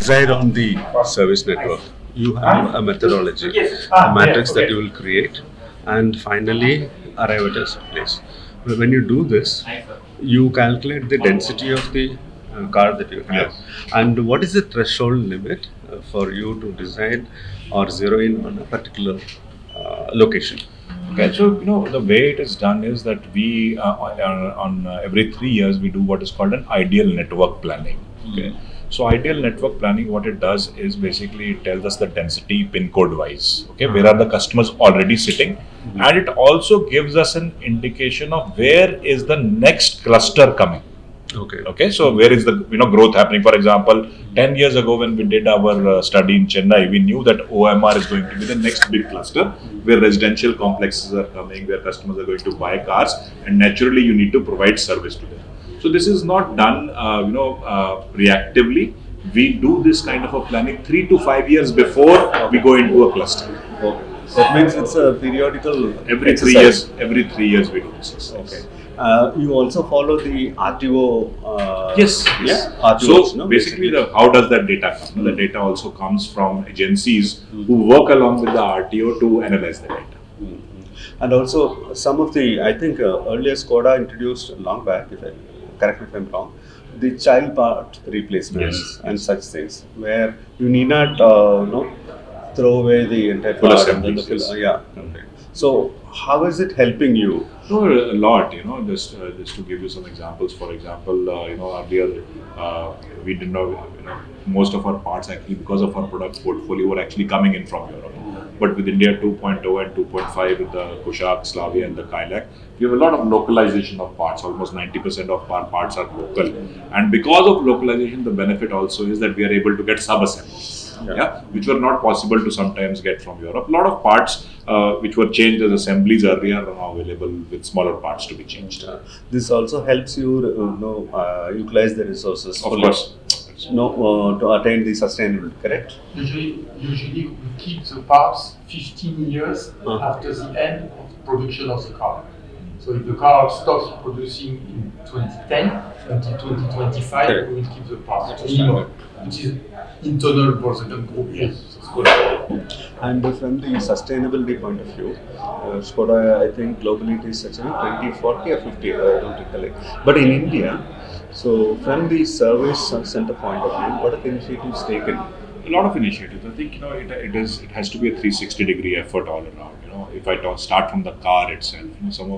decide on the service network. You have a methodology, a matrix that you will create, and finally arrive at a place. When you do this, you calculate the density of the car that you have, and what is the threshold limit for you to decide or zero in on a particular location. Okay, so the way it is done is that we on every 3 years we do what is called an ideal network planning. Okay, so ideal network planning, what it does is basically it tells us the density pin code wise. Okay, where are the customers already sitting, and it also gives us an indication of where is the next cluster coming. Okay. So where is the growth happening? For example, 10 years ago when we did our study in Chennai, we knew that OMR is going to be the next big cluster where residential complexes are coming, where customers are going to buy cars, and naturally you need to provide service to them. So this is not done, reactively. We do this kind of a planning 3 to 5 years before we go into a cluster. Okay. That means it's a periodical every exercise. 3 years. Every 3 years we do this exercise. Okay. You also follow the RTO. Yes. RTOs, so basically, how does that data come? The data also comes from agencies who work along with the RTO to analyze the data. And also some of the, I think earlier Škoda introduced long back, correct me if I'm wrong, the child part replacements and such things, where you need not throw away the entire part and then the okay. So how is it helping you? No, a lot. Just to give you some examples. For example, earlier we didn't know. Most of our parts actually, because of our product portfolio, were actually coming in from Europe. But with India 2.0 and 2.5, with the Kushaq, Slavia, and the Kailak, we have a lot of localization of parts. Almost 90% of our parts are local, and because of localization, the benefit also is that we are able to get sub-assemblies. Which were not possible to sometimes get from Europe. A lot of parts which were changed as assemblies earlier are now available with smaller parts to be changed. This also helps you utilize the resources. Of course. To attain the sustainability, correct? Usually we keep the parts 15 years after the end of production of the car. So if the car stops producing in 2010, until 2025, we will keep the parts, which is internal for the group. And from the sustainability point of view, Škoda, I think globally it is such a 2040 or 50, I don't recollect. But in India, so from the service center point of view, what are the initiatives taken? A lot of initiatives. I think it has to be a 360-degree effort all around. If I start from the car itself,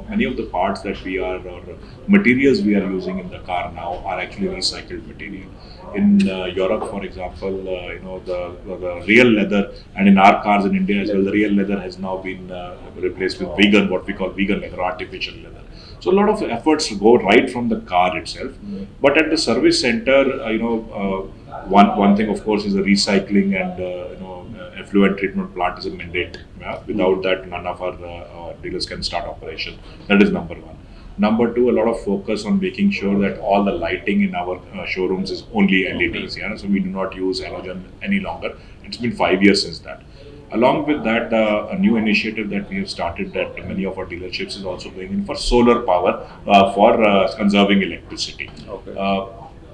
many of the parts that we are or materials we are using in the car now are actually recycled material. In Europe, for example, the real leather, and in our cars in India as well, the real leather has now been replaced with what we call vegan leather, artificial leather. So a lot of efforts go right from the car itself. But at the service center, one thing of course is the recycling and effluent treatment plant is a mandate. Without that, none of our dealers can start operation. That is number one. Number two, a lot of focus on making sure that all the lighting in our showrooms is only LEDs. So we do not use halogen any longer. It's been 5 years since that. Along with that, a new initiative that we have started at many of our dealerships is also going in for solar power for conserving electricity.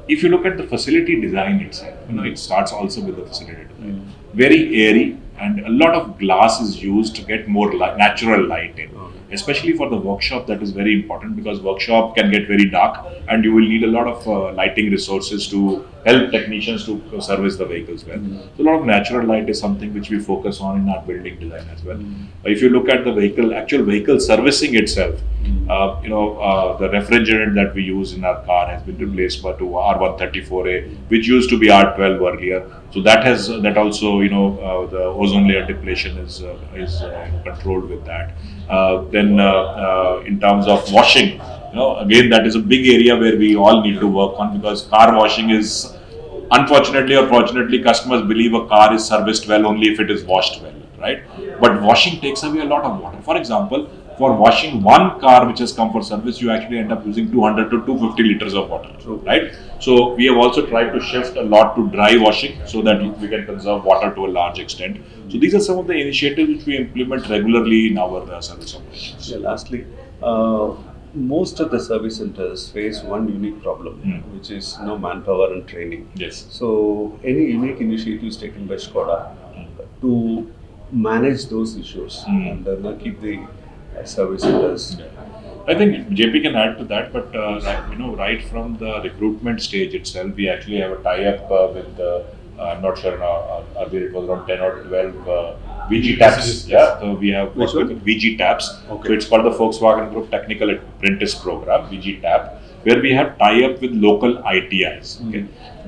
If you look at the facility design itself, it starts also with the facility design. Very airy, and a lot of glass is used to get more natural light in. Especially for the workshop, that is very important, because workshop can get very dark and you will need a lot of lighting resources to help technicians to service the vehicles well. So a lot of natural light is something which we focus on in our building design as well. If you look at the actual vehicle servicing itself, the refrigerant that we use in our car has been replaced by R134A, which used to be R12 earlier. So that also, the ozone layer depletion is controlled with that. Then in terms of washing, again, that is a big area where we all need to work on, because car washing is, unfortunately or fortunately, customers believe a car is serviced well only if it is washed well, right? But washing takes away a lot of water. For example, for washing one car which has come for service, you actually end up using 200 to 250 liters of water, right? So we have also tried to shift a lot to dry washing so that we can conserve water to a large extent. So these are some of the initiatives which we implement regularly in our service operations. Lastly, most of the service centers face one unique problem, which is manpower and training. Yes. So, any unique initiatives taken by Škoda to manage those issues and keep the service centers? I think JP can add to that, but right from the recruitment stage itself, we actually have a tie-up with I'm not sure now, earlier it was around 10 or 12 VG tabs. Yeah, so we have Which one? VG tabs. Okay. So it's called the Volkswagen Group Technical Apprentice Program, VG tab, where we have tie-up with local ITIs. Okay,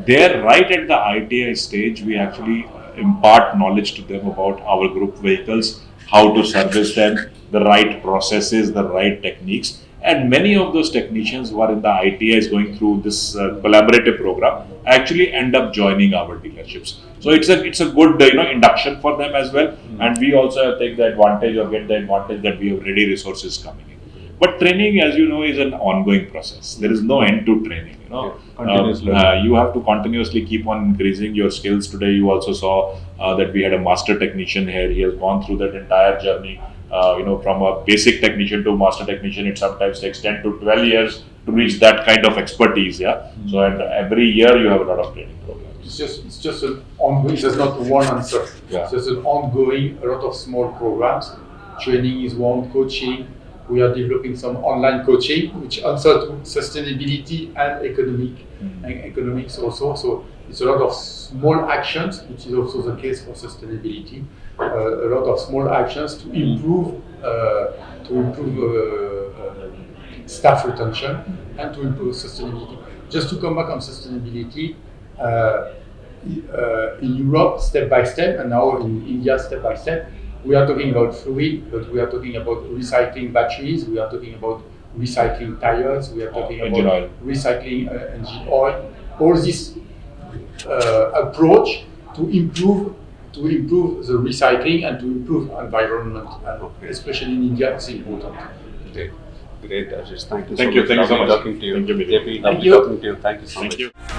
there right at the ITI stage, we actually impart knowledge to them about our group vehicles, how to service them, the right processes, the right techniques. And many of those technicians who are in the ITIs going through this collaborative program actually end up joining our dealerships. So it's a good induction for them as well. And we also take the advantage or get the advantage that we have ready resources coming in. But training, as you know, is an ongoing process. There is no end to training. You have to continuously keep on increasing your skills. Today, you also saw that we had a master technician here. He has gone through that entire journey. From a basic technician to master technician, it sometimes takes 10 to 12 years to reach that kind of expertise. Yeah. So, and every year you have a lot of training programs. It's just an ongoing. There's not one answer. Yeah. It's just an ongoing. A lot of small programs. Training is one. Coaching. We are developing some online coaching, which answer to sustainability and economics also. So it's a lot of small actions, which is also the case for sustainability. A lot of small actions to improve staff retention and to improve sustainability. Just to come back on sustainability, in Europe, step by step, and now in India, step by step, we are talking about fluid, but we are talking about recycling batteries, we are talking about recycling tires, we are talking about recycling engine oil. All this approach to improve the recycling and to improve environment, and especially in India, it's important. Great, Ashish. Thank you Thank so you. much. Thank you so much. Talking to you. Thank you. JP, Thank you. talking to you. Thank you so much. Thank you.